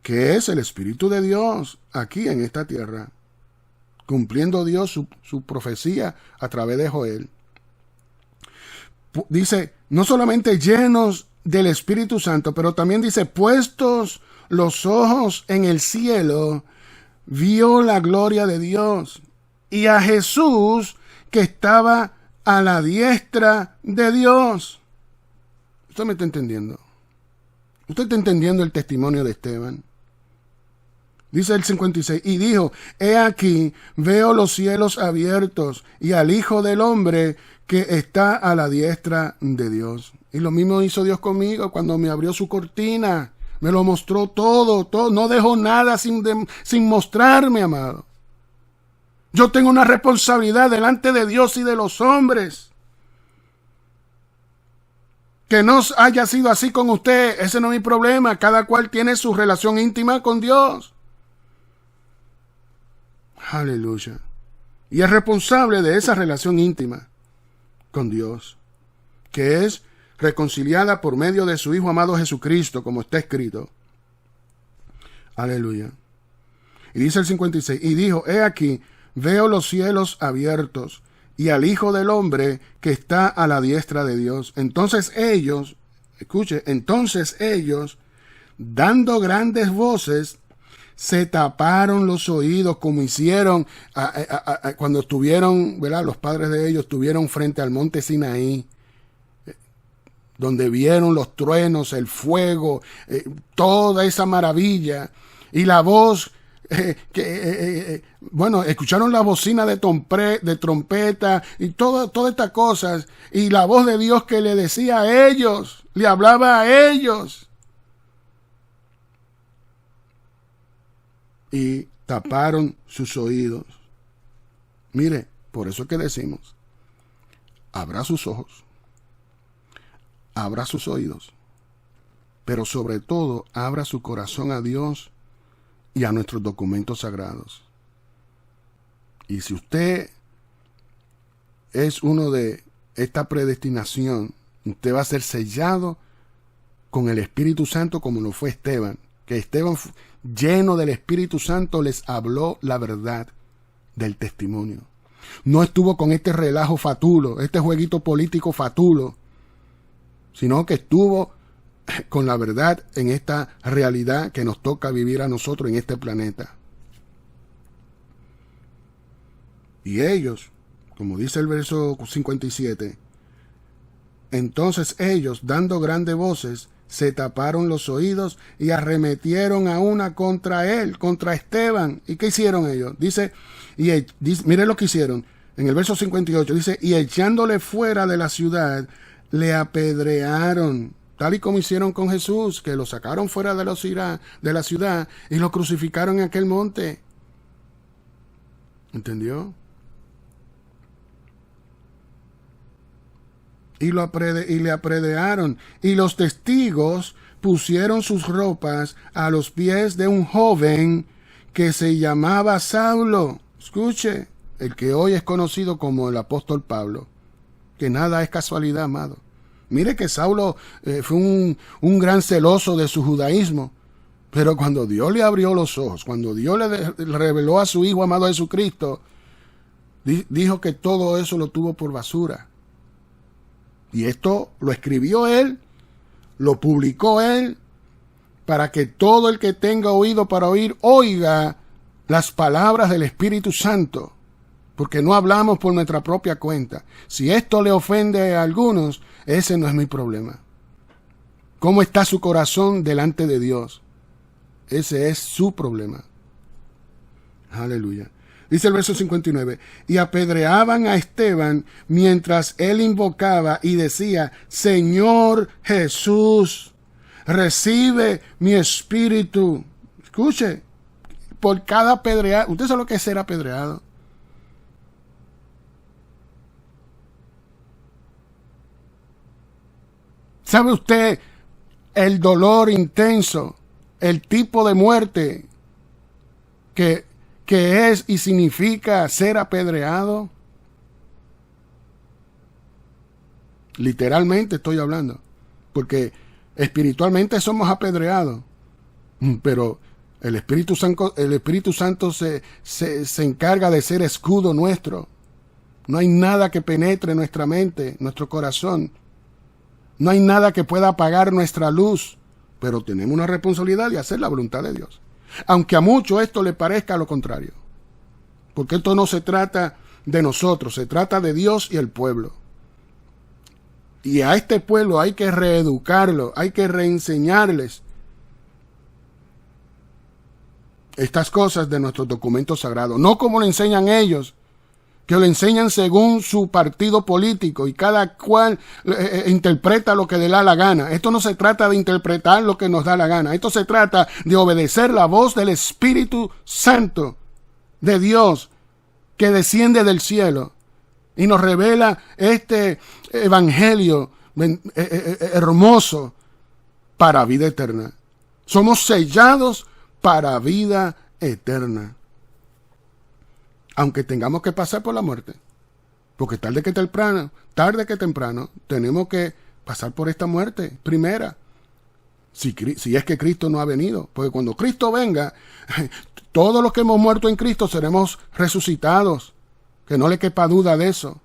que es el Espíritu de Dios aquí en esta tierra, cumpliendo Dios su profecía a través de Joel. Dice, no solamente llenos del Espíritu Santo, pero también dice, puestos los ojos en el cielo, vio la gloria de Dios y a Jesús que estaba a la diestra de Dios. ¿Usted me está entendiendo? ¿Usted está entendiendo el testimonio de Esteban? Dice el 56, y dijo, he aquí, veo los cielos abiertos y al Hijo del Hombre que está a la diestra de Dios. Y lo mismo hizo Dios conmigo cuando me abrió su cortina. Me lo mostró todo, no dejó nada sin mostrarme, amado. Yo tengo una responsabilidad delante de Dios y de los hombres. Que no haya sido así con usted, ese no es mi problema. Cada cual tiene su relación íntima con Dios. Aleluya. Y es responsable de esa relación íntima con Dios, que es reconciliada por medio de su Hijo amado Jesucristo, como está escrito. Aleluya. Y dice el 56, y dijo, he aquí, veo los cielos abiertos y al Hijo del Hombre que está a la diestra de Dios. Entonces ellos, dando grandes voces, se taparon los oídos, como hicieron cuando estuvieron, ¿verdad? Los padres de ellos estuvieron frente al monte Sinaí, donde vieron los truenos, el fuego, toda esa maravilla, y la voz, escucharon la bocina de trompeta y todas estas cosas, y la voz de Dios que le decía a ellos, le hablaba a ellos. Y taparon sus oídos. Mire, por eso es que decimos, abra sus ojos, abra sus oídos, pero sobre todo abra su corazón a Dios y a nuestros documentos sagrados. Y si usted es uno de esta predestinación, usted va a ser sellado con el Espíritu Santo como lo fue Esteban, que Esteban, lleno del Espíritu Santo, les habló la verdad del testimonio. No estuvo con este relajo fatulo, este jueguito político fatulo, sino que estuvo con la verdad en esta realidad que nos toca vivir a nosotros en este planeta. Y ellos, como dice el verso 57, entonces ellos, dando grandes voces, se taparon los oídos y arremetieron a una contra él, contra Esteban. ¿Y qué hicieron ellos? Dice, mire lo que hicieron. En el verso 58 dice, y echándole fuera de la ciudad, le apedrearon, tal y como hicieron con Jesús, que lo sacaron fuera de la ciudad y lo crucificaron en aquel monte. ¿Entendió? Y le apedrearon, y los testigos pusieron sus ropas a los pies de un joven que se llamaba Saulo. Escuche, el que hoy es conocido como el apóstol Pablo, que nada es casualidad, amado. Mire que Saulo fue un gran celoso de su judaísmo, pero cuando Dios le abrió los ojos, cuando Dios le reveló a su Hijo amado Jesucristo, dijo que todo eso lo tuvo por basura. Y esto lo escribió él, lo publicó él, para que todo el que tenga oído para oír, oiga las palabras del Espíritu Santo. Porque no hablamos por nuestra propia cuenta. Si esto le ofende a algunos, ese no es mi problema. ¿Cómo está su corazón delante de Dios? Ese es su problema. Aleluya. Dice el verso 59, y apedreaban a Esteban mientras él invocaba y decía, Señor Jesús, recibe mi espíritu. Escuche, por cada apedreado, ¿usted sabe lo que es ser apedreado? ¿Sabe usted el dolor intenso, el tipo de muerte que es y significa ser apedreado? Literalmente estoy hablando, porque espiritualmente somos apedreados, pero el Espíritu Santo se encarga de ser escudo nuestro. No hay nada que penetre nuestra mente, nuestro corazón. No hay nada que pueda apagar nuestra luz, pero tenemos una responsabilidad de hacer la voluntad de Dios. Aunque a muchos esto le parezca lo contrario. Porque esto no se trata de nosotros, se trata de Dios y el pueblo. Y a este pueblo hay que reeducarlo, hay que reenseñarles estas cosas de nuestros documentos sagrados. No como lo enseñan ellos, que lo enseñan según su partido político y cada cual interpreta lo que le da la gana. Esto no se trata de interpretar lo que nos da la gana. Esto se trata de obedecer la voz del Espíritu Santo de Dios que desciende del cielo y nos revela este evangelio hermoso para vida eterna. Somos sellados para vida eterna. Aunque tengamos que pasar por la muerte. Porque tarde que temprano, tenemos que pasar por esta muerte primera. Si es que Cristo no ha venido. Porque cuando Cristo venga, todos los que hemos muerto en Cristo seremos resucitados. Que no le quepa duda de eso.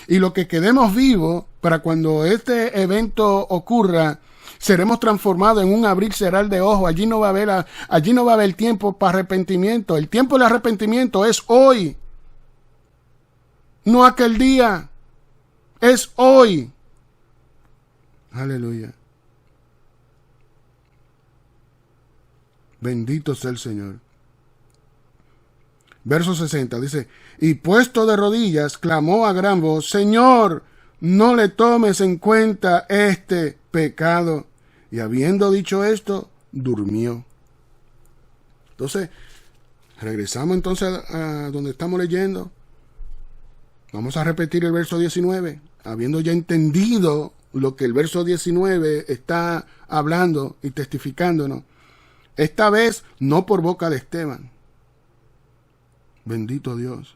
Y los que quedemos vivos, para cuando este evento ocurra, seremos transformados en un abrir y cerrar de ojos. Allí no va a haber tiempo para arrepentimiento. El tiempo del arrepentimiento es hoy. No aquel día. Es hoy. Aleluya. Bendito sea el Señor. Verso 60 dice, y puesto de rodillas, clamó a gran voz, Señor, no le tomes en cuenta este pecado. Y habiendo dicho esto, durmió. Entonces, regresamos entonces a donde estamos leyendo. Vamos a repetir el verso 19. Habiendo ya entendido lo que el verso 19 está hablando y testificándonos. Esta vez no por boca de Esteban. Bendito Dios.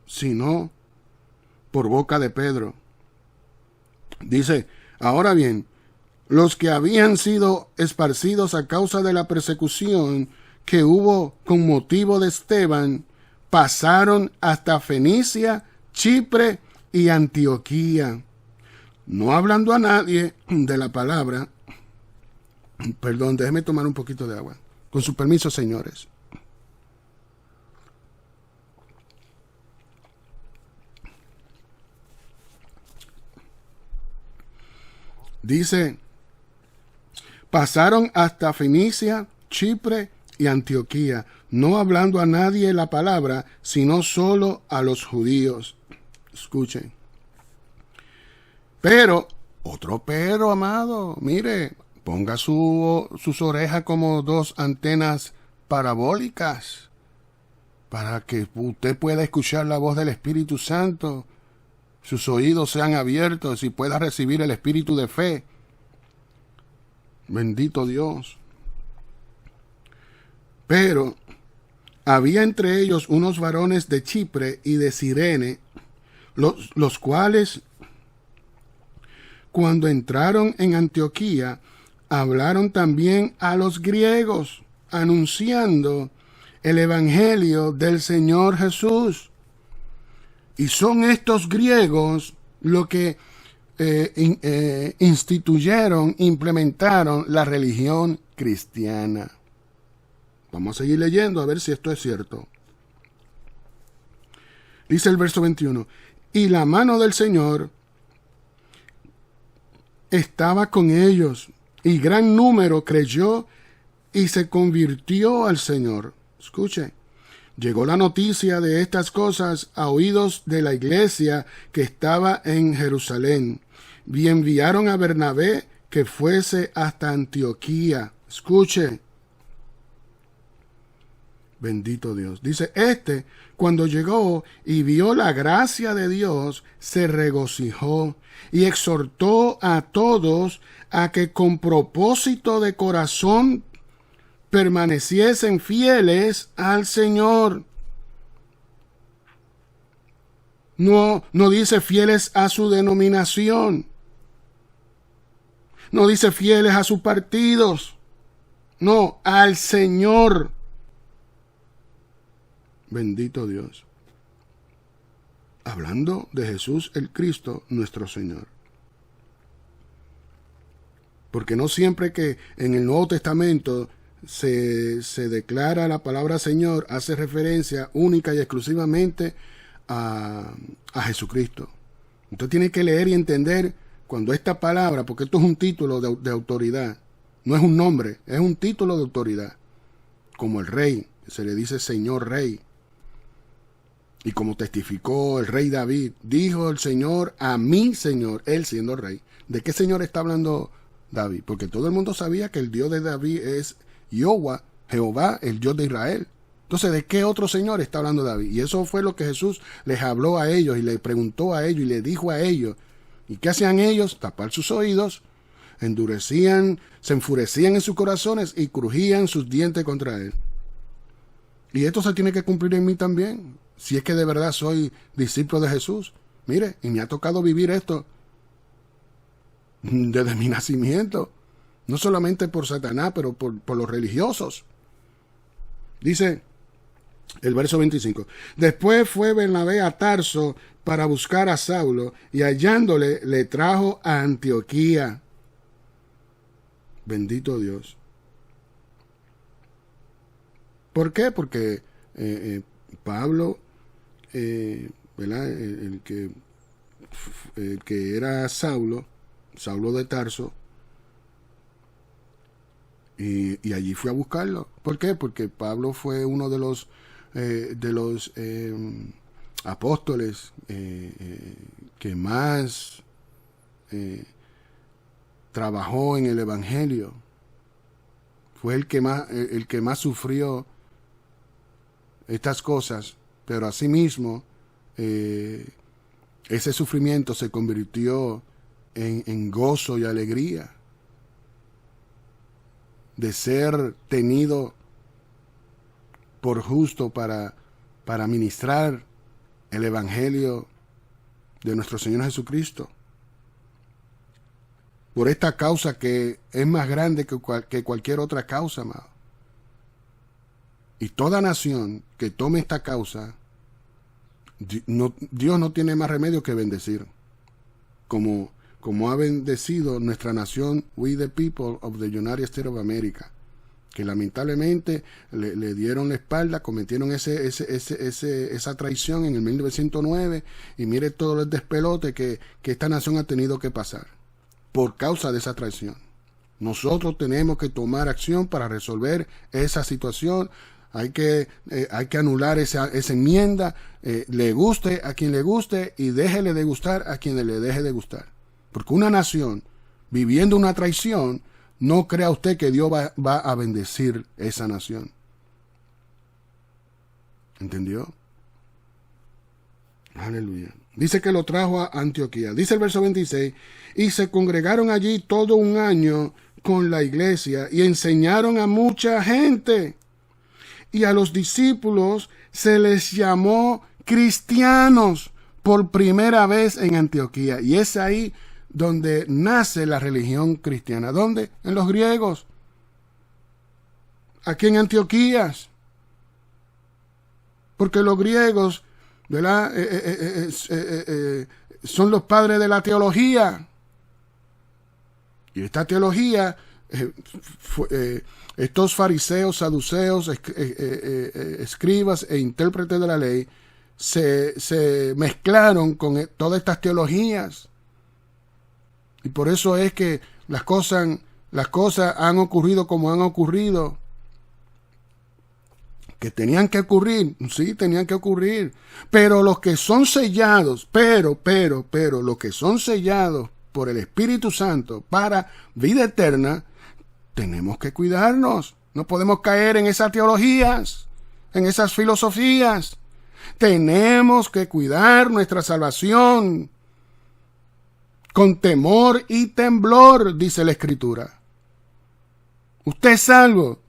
Sino por boca de Pedro. Dice, ahora bien, los que habían sido esparcidos a causa de la persecución que hubo con motivo de Esteban, pasaron hasta Fenicia, Chipre y Antioquía, no hablando a nadie de la palabra. Perdón, déjeme tomar un poquito de agua. Con su permiso, señores. Dice, pasaron hasta Fenicia, Chipre y Antioquía, no hablando a nadie la palabra, sino solo a los judíos. Escuchen. Pero, otro pero, amado, mire, ponga sus orejas como dos antenas parabólicas para que usted pueda escuchar la voz del Espíritu Santo. Sus oídos sean abiertos y pueda recibir el espíritu de fe. Bendito Dios. Pero había entre ellos unos varones de Chipre y de Cirene, los cuales, cuando entraron en Antioquía, hablaron también a los griegos, anunciando el evangelio del Señor Jesús. Y son estos griegos los que implementaron la religión cristiana. Vamos a seguir leyendo a ver si esto es cierto. Dice el verso 21. Y la mano del Señor estaba con ellos, y gran número creyó y se convirtió al Señor. Escuche. Llegó la noticia de estas cosas a oídos de la iglesia que estaba en Jerusalén. Y enviaron a Bernabé que fuese hasta Antioquía. Escuche. Bendito Dios. Dice, cuando llegó y vio la gracia de Dios, se regocijó y exhortó a todos a que con propósito de corazón permaneciesen fieles al Señor. No dice fieles a su denominación. No dice fieles a sus partidos. No, al Señor. Bendito Dios. Hablando de Jesús el Cristo, nuestro Señor. Porque no siempre que en el Nuevo Testamento se declara la palabra Señor, hace referencia única y exclusivamente a Jesucristo. Usted tiene que leer y entender cuando esta palabra, porque esto es un título de autoridad, no es un nombre, es un título de autoridad, como el rey, se le dice Señor Rey. Y como testificó el rey David, dijo el Señor a mi Señor, él siendo rey. ¿De qué Señor está hablando David? Porque todo el mundo sabía que el Dios de David es Jehová, el Dios de Israel. Entonces, ¿de qué otro Señor está hablando David? Y eso fue lo que Jesús les habló a ellos y les preguntó a ellos y les dijo a ellos. ¿Y qué hacían ellos? Tapar sus oídos, endurecían, se enfurecían en sus corazones y crujían sus dientes contra él. Y esto se tiene que cumplir en mí también, si es que de verdad soy discípulo de Jesús. Mire, y me ha tocado vivir esto desde mi nacimiento, no solamente por Satanás, pero por los religiosos. Dice el verso 25. Después fue Bernabé a Tarso para buscar a Saulo, y hallándole le trajo a Antioquía. Bendito Dios. ¿Por qué? Porque Pablo, ¿verdad? El que era Saulo de Tarso, y allí fui a buscarlo. ¿Por qué? Porque Pablo fue uno de los apóstoles que más trabajó en el evangelio. Fue el que más sufrió estas cosas, pero asimismo ese sufrimiento se convirtió en gozo y alegría de ser tenido por justo para ministrar el evangelio de nuestro Señor Jesucristo. Por esta causa que es más grande que cualquier otra causa, amado. Y toda nación que tome esta causa, Dios no tiene más remedio que bendecir. Como ha bendecido nuestra nación, we the people of the United States of America, que lamentablemente le dieron la espalda, cometieron esa traición en el 1909, y mire todo el despelote que esta nación ha tenido que pasar por causa de esa traición. Nosotros tenemos que tomar acción para resolver esa situación. Hay que anular esa enmienda, le guste a quien le guste y déjele de gustar a quien le deje de gustar. Porque una nación viviendo una traición, no crea usted que Dios va a bendecir esa nación. ¿Entendió? Aleluya. Dice que lo trajo a Antioquía. Dice el verso 26, y se congregaron allí todo un año con la iglesia y enseñaron a mucha gente. Y a los discípulos se les llamó cristianos por primera vez en Antioquía. Y es ahí donde nace la religión cristiana. ¿Dónde? En los griegos. Aquí en Antioquía. Porque los griegos, ¿verdad? Son los padres de la teología. Y esta teología, estos fariseos, saduceos, escribas e intérpretes de la ley, se mezclaron con todas estas teologías. Y por eso es que las cosas han ocurrido como han ocurrido. Que tenían que ocurrir, sí, tenían que ocurrir. Pero los que son sellados, pero los que son sellados por el Espíritu Santo para vida eterna, tenemos que cuidarnos. No podemos caer en esas teologías, en esas filosofías. Tenemos que cuidar nuestra salvación con temor y temblor, dice la Escritura. Usted es salvo.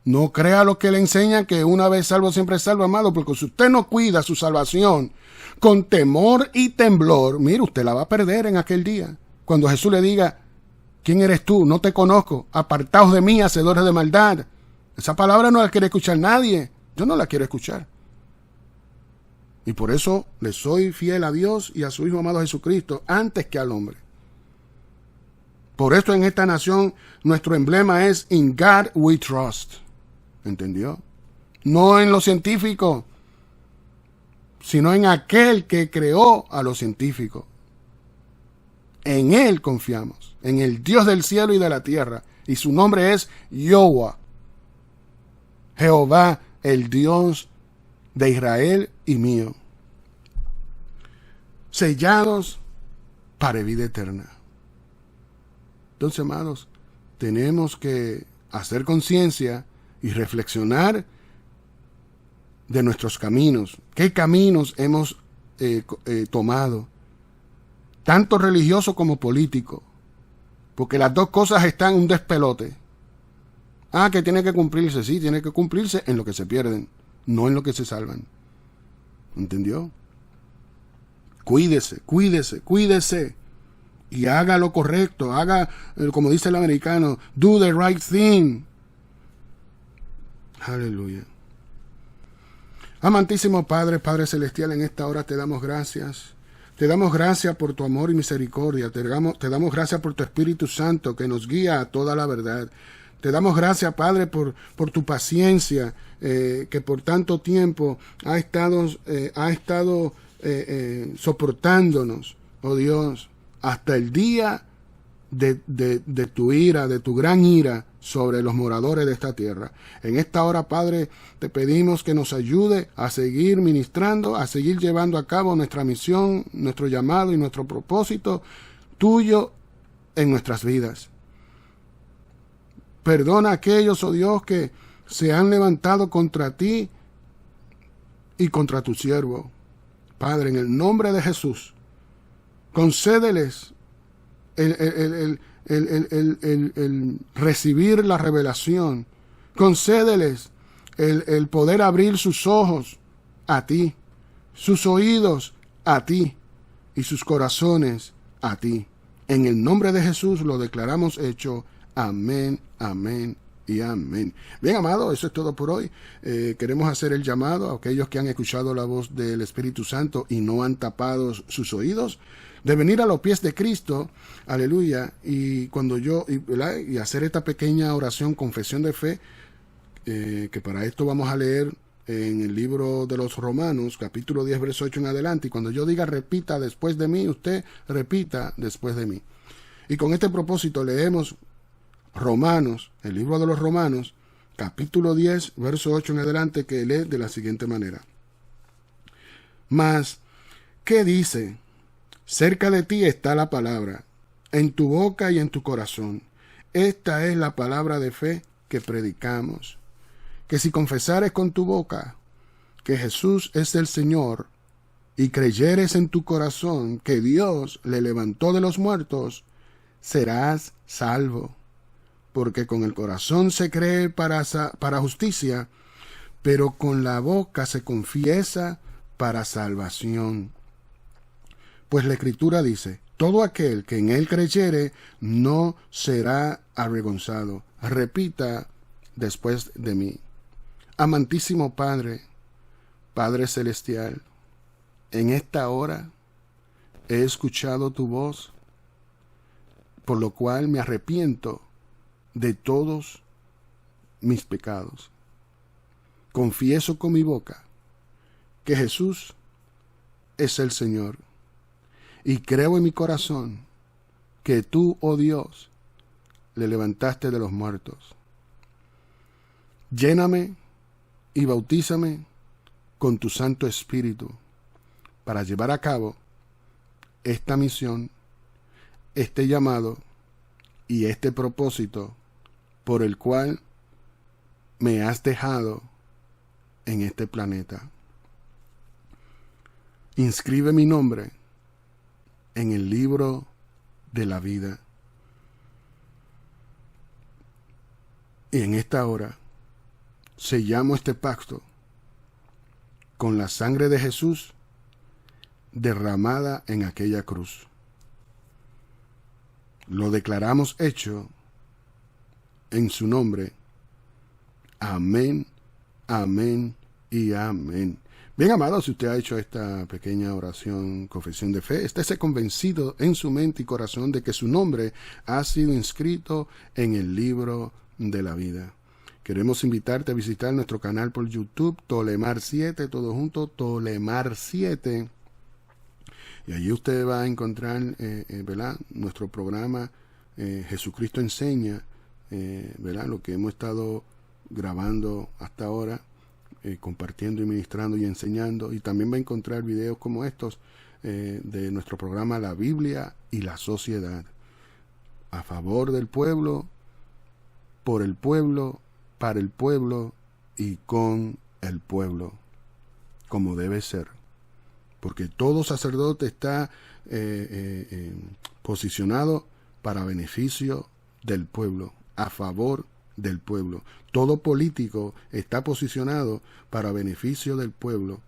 No crea lo que le enseñan, que una vez salvo siempre es salvo, amado, porque si usted no cuida su salvación con temor y temblor, mire, usted la va a perder en aquel día. Cuando Jesús le diga, ¿quién eres tú? No te conozco. Apartaos de mí, hacedores de maldad. Esa palabra no la quiere escuchar nadie. Yo no la quiero escuchar. Y por eso le soy fiel a Dios y a su Hijo amado Jesucristo antes que al hombre. Por esto en esta nación nuestro emblema es In God We Trust. ¿Entendió? No en los científicos, sino en aquel que creó a los científicos. En Él confiamos, en el Dios del cielo y de la tierra. Y su nombre es Jehová. Jehová, el Dios de Israel y mío. Sellados para vida eterna. Entonces, hermanos, tenemos que hacer conciencia y reflexionar de nuestros caminos. ¿Qué caminos hemos tomado? Tanto religioso como político. Porque las dos cosas están en un despelote. Que tiene que cumplirse. Sí, tiene que cumplirse en lo que se pierden, no en lo que se salvan. ¿Entendió? Cuídese, cuídese, cuídese. Y haga lo correcto. Haga, como dice el americano, do the right thing. Aleluya. Amantísimo Padre, Padre Celestial, en esta hora te damos gracias. Te damos gracias por tu amor y misericordia. Te damos gracias por tu Espíritu Santo que nos guía a toda la verdad. Te damos gracias, Padre, por tu paciencia, que por tanto tiempo ha estado soportándonos, oh Dios, hasta el día de tu ira, de tu gran ira sobre los moradores de esta tierra. En esta hora, Padre, te pedimos que nos ayude a seguir ministrando, a seguir llevando a cabo nuestra misión, nuestro llamado y nuestro propósito tuyo en nuestras vidas. Perdona a aquellos, oh Dios, que se han levantado contra ti y contra tu siervo. Padre, en el nombre de Jesús, concédeles el recibir la revelación. Concédeles el poder abrir sus ojos a ti, sus oídos a ti y sus corazones a ti. En el nombre de Jesús lo declaramos hecho. Amén, amén y amén. Bien, amado, eso es todo por hoy. Queremos hacer el llamado a aquellos que han escuchado la voz del Espíritu Santo y no han tapado sus oídos, de venir a los pies de Cristo, aleluya, y hacer esta pequeña oración, confesión de fe, que para esto vamos a leer en el libro de los Romanos, capítulo 10, verso 8 en adelante, y cuando yo diga repita después de mí, usted repita después de mí. Y con este propósito leemos Romanos, el libro de los Romanos, capítulo 10, verso 8 en adelante, que lee de la siguiente manera. Mas, ¿qué dice? Cerca de ti está la palabra, en tu boca y en tu corazón. Esta es la palabra de fe que predicamos. Que si confesares con tu boca que Jesús es el Señor, y creyeres en tu corazón que Dios le levantó de los muertos, serás salvo. Porque con el corazón se cree para justicia, pero con la boca se confiesa para salvación. Pues la Escritura dice, todo aquel que en él creyere no será avergonzado. Repita después de mí. Amantísimo Padre, Padre Celestial, en esta hora he escuchado tu voz, por lo cual me arrepiento de todos mis pecados. Confieso con mi boca que Jesús es el Señor, y creo en mi corazón que tú, oh Dios, le levantaste de los muertos. Lléname y bautízame con tu Santo Espíritu para llevar a cabo esta misión, este llamado y este propósito por el cual me has dejado en este planeta. Inscribe mi nombre en el libro de la vida. Y en esta hora sellamos este pacto con la sangre de Jesús derramada en aquella cruz. Lo declaramos hecho en su nombre. Amén, amén y amén. Bien, amado, si usted ha hecho esta pequeña oración, confesión de fe, estése convencido en su mente y corazón de que su nombre ha sido inscrito en el libro de la vida. Queremos invitarte a visitar nuestro canal por YouTube, Tolemar 7, todo junto, Tolemar 7. Y allí usted va a encontrar, ¿verdad?, nuestro programa Jesucristo Enseña, ¿verdad?, lo que hemos estado grabando hasta ahora, compartiendo y ministrando y enseñando. Y también va a encontrar videos como estos de nuestro programa La Biblia y la Sociedad, a favor del pueblo, por el pueblo, para el pueblo y con el pueblo. como debe ser. Porque todo sacerdote está posicionado para beneficio del pueblo, a favor del pueblo. Todo político está posicionado para beneficio del pueblo,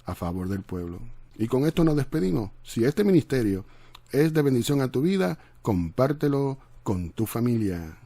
a favor del pueblo. Y con esto nos despedimos. Si este ministerio es de bendición a tu vida, compártelo con tu familia.